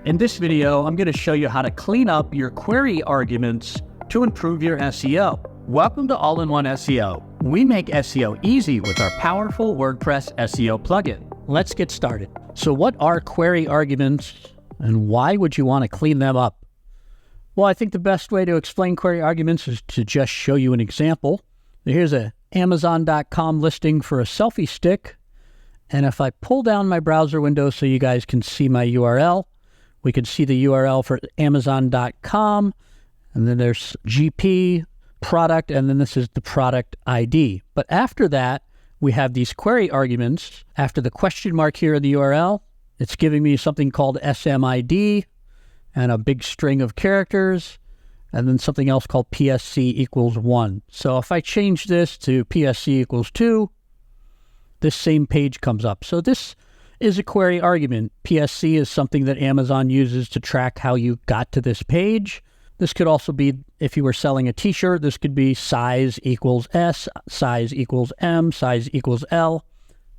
In this video, I'm going to show you how to clean up your query arguments to improve your SEO. Welcome to All-in-One SEO. We make SEO easy with our powerful WordPress SEO plugin. Let's get started. So what are query arguments and why would you want to clean them up? Well, I think the best way to explain query arguments is to just show you an example. Here's a Amazon.com listing for a selfie stick. And if I pull down my browser window so you guys can see my URL, we can see the URL for Amazon.com, and then there's GP, product, and then this is the product ID. But after that, we have these query arguments. After the question mark here in the URL, it's giving me something called SMID and a big string of characters, and then something else called PSC equals 1. So if I change this to PSC equals 2, this same page comes up. So this is a query argument. PSC is something that Amazon uses to track how you got to this page. This could also be, if you were selling a t-shirt, this could be size equals S, size equals M, size equals L.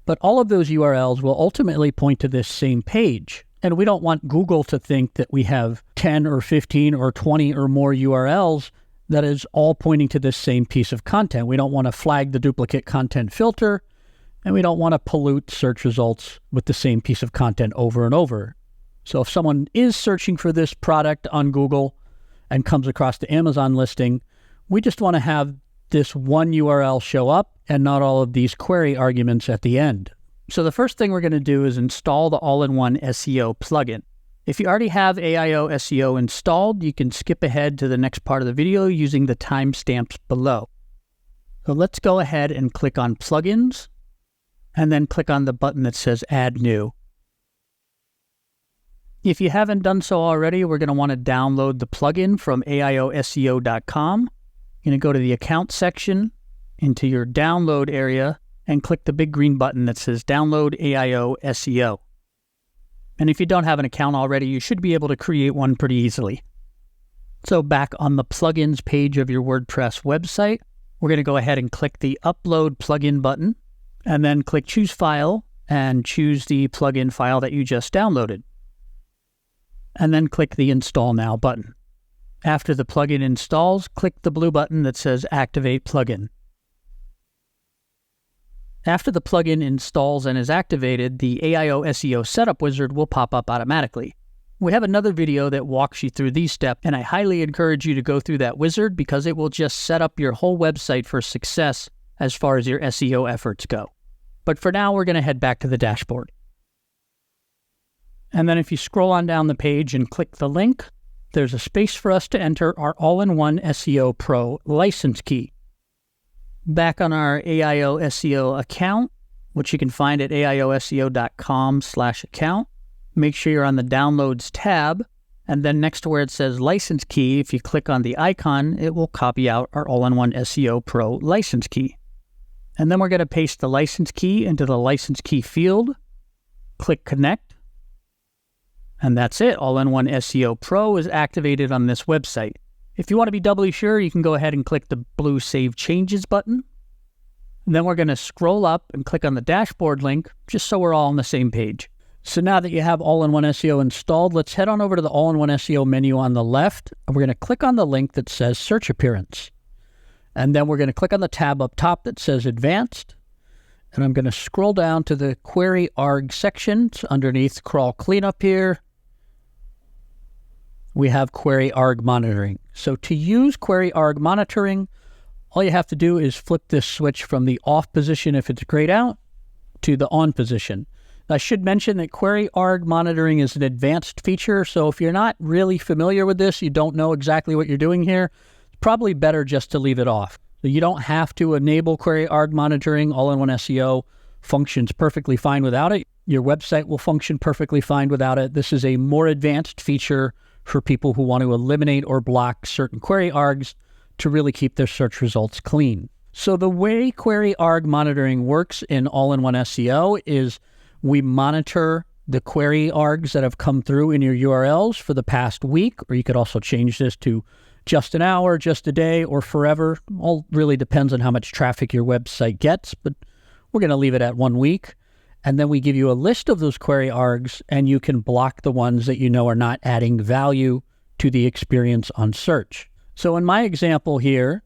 But all of those URLs will ultimately point to this same page. And we don't want Google to think that we have 10 or 15 or 20 or more URLs that is all pointing to this same piece of content. We don't want to flag the duplicate content filter, and we don't want to pollute search results with the same piece of content over and over. So if someone is searching for this product on Google and comes across the Amazon listing, we just want to have this one URL show up and not all of these query arguments at the end. So the first thing we're going to do is install the All-in-One SEO plugin. If you already have AIOSEO installed, you can skip ahead to the next part of the video using the timestamps below. So let's go ahead and click on Plugins, and then click on the button that says Add New. If you haven't done so already, we're going to want to download the plugin from AIOSEO.com. You're going to go to the Account section, into your Download area, and click the big green button that says Download AIOSEO. And if you don't have an account already, you should be able to create one pretty easily. So back on the Plugins page of your WordPress website, we're going to go ahead and click the Upload Plugin button, and then click Choose File, and choose the plugin file that you just downloaded. And then click the Install Now button. After the plugin installs, click the blue button that says Activate Plugin. After the plugin installs and is activated, the AIOSEO setup wizard will pop up automatically. We have another video that walks you through these steps, and I highly encourage you to go through that wizard because it will just set up your whole website for success as far as your SEO efforts go. But for now, we're going to head back to the dashboard. And then if you scroll on down the page and click the link, there's a space for us to enter our All-in-One SEO Pro license key. Back on our AIOSEO account, which you can find at AIOSEO.com/account, make sure you're on the Downloads tab, and then next to where it says License Key, if you click on the icon, it will copy out our All-in-One SEO Pro license key. And then we're going to paste the license key into the license key field, click Connect, and that's it. All-in-One SEO Pro is activated on this website. If you want to be doubly sure, you can go ahead and click the blue Save Changes button. And then we're going to scroll up and click on the dashboard link, just so we're all on the same page. So now that you have All-in-One SEO installed, let's head on over to the All-in-One SEO menu on the left, and we're going to click on the link that says Search Appearance. And then we're going to click on the tab up top that says Advanced. And I'm going to scroll down to the Query Arg section. It's underneath Crawl Cleanup here. We have Query Arg Monitoring. So to use Query Arg Monitoring, all you have to do is flip this switch from the off position if it's grayed out to the on position. I should mention that Query Arg Monitoring is an advanced feature, so if you're not really familiar with this, you don't know exactly what you're doing here, it's probably better just to leave it off. So you don't have to enable Query Arg Monitoring. All-in-One SEO functions perfectly fine without it. Your website will function perfectly fine without it. This is a more advanced feature for people who want to eliminate or block certain query args to really keep their search results clean. So the way Query Arg Monitoring works in All-in-One SEO is we monitor the query args that have come through in your URLs for the past week, or you could also change this to just an hour, just a day, or forever. All really depends on how much traffic your website gets, but we're going to leave it at 1 week. And then we give you a list of those query args, and you can block the ones that you know are not adding value to the experience on search. So in my example here,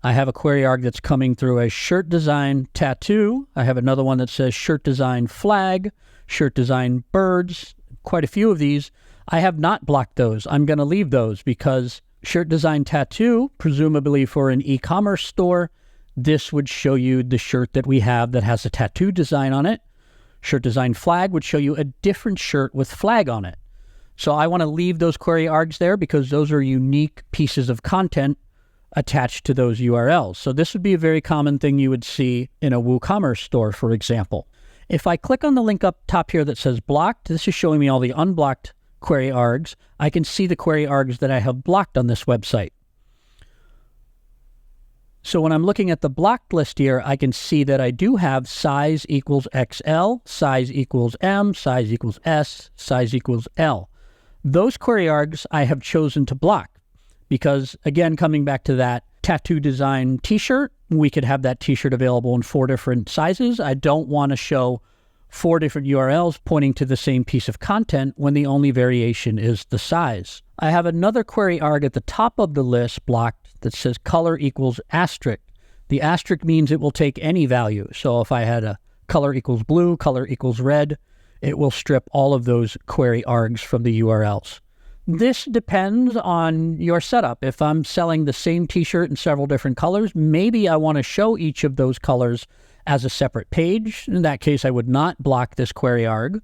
I have a query arg that's coming through as shirt design tattoo. I have another one that says shirt design flag, shirt design birds, quite a few of these. I have not blocked those. I'm going to leave those because shirt design tattoo, presumably for an e-commerce store, this would show you the shirt that we have that has a tattoo design on it. Shirt design flag would show you a different shirt with flag on it. So I want to leave those query args there because those are unique pieces of content attached to those URLs. So this would be a very common thing you would see in a WooCommerce store, for example. If I click on the link up top here that says blocked, this is showing me all the unblocked query args. I can see the query args that I have blocked on this website. So when I'm looking at the blocked list here, I can see that I do have size equals XL, size equals M, size equals S, size equals L. Those query args I have chosen to block because, again, coming back to that tattoo design t-shirt, we could have that t-shirt available in 4 different sizes. I don't want to show 4 different URLs pointing to the same piece of content when the only variation is the size. I have another query arg at the top of the list blocked that says color equals asterisk. The asterisk means it will take any value. So if I had a color equals blue, color equals red, it will strip all of those query args from the URLs. This depends on your setup. If I'm selling the same t-shirt in several different colors, maybe I want to show each of those colors as a separate page. In that case, I would not block this query arg.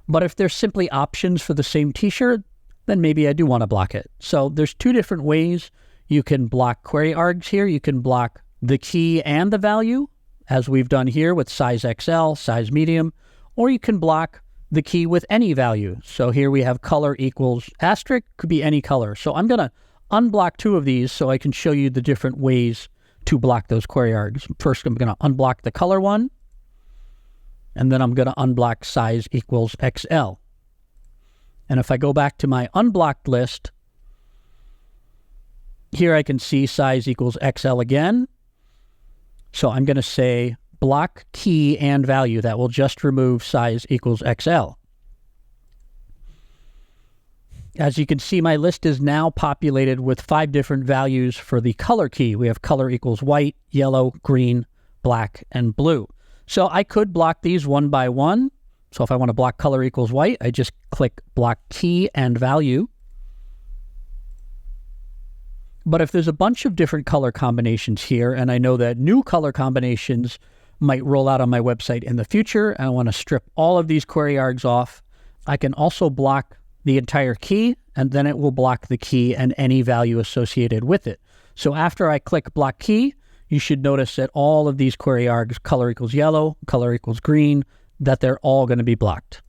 But if there's simply options for the same t-shirt, then maybe I do want to block it. So there's 2 different ways you can block query args here. You can block the key and the value, as we've done here with size XL, size medium, or you can block the key with any value. So here we have color equals asterisk, could be any color. So I'm going to unblock 2 of these so I can show you the different ways to block those query args. First, I'm going to unblock the color one, and then I'm going to unblock size equals XL. And if I go back to my unblocked list, here I can see size equals XL again. So I'm going to say block key and value. That will just remove size equals XL. As you can see, my list is now populated with 5 different values for the color key. We have color equals white, yellow, green, black, and blue. So I could block these one by one. So if I want to block color equals white, I just click block key and value. But if there's a bunch of different color combinations here, and I know that new color combinations might roll out on my website in the future, and I want to strip all of these query args off, I can also block the entire key, and then it will block the key and any value associated with it. So after I click block key, you should notice that all of these query args, color equals yellow, color equals green, that they're all going to be blocked.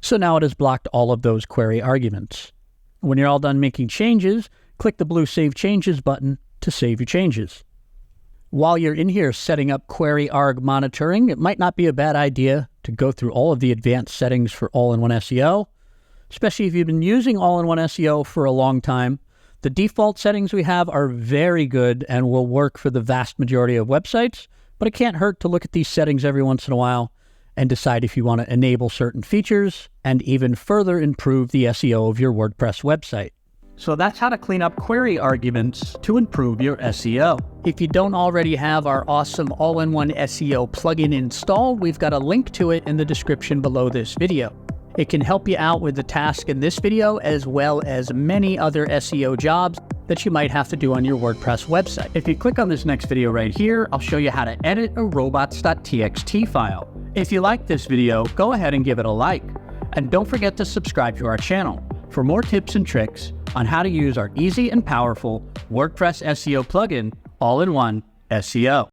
So now it has blocked all of those query arguments. When you're all done making changes, click the blue Save Changes button to save your changes. While you're in here setting up Query Arg Monitoring, it might not be a bad idea to go through all of the advanced settings for All-in-One SEO, especially if you've been using All-in-One SEO for a long time. The default settings we have are very good and will work for the vast majority of websites, but it can't hurt to look at these settings every once in a while and decide if you want to enable certain features and even further improve the SEO of your WordPress website. So that's how to clean up query arguments to improve your SEO. If you don't already have our awesome All-in-One SEO plugin installed, we've got a link to it in the description below this video. It can help you out with the task in this video, as well as many other SEO jobs that you might have to do on your WordPress website. If you click on this next video right here, I'll show you how to edit a robots.txt file. If you like this video, go ahead and give it a like. And don't forget to subscribe to our channel for more tips and tricks on how to use our easy and powerful WordPress SEO plugin, All-in-One SEO.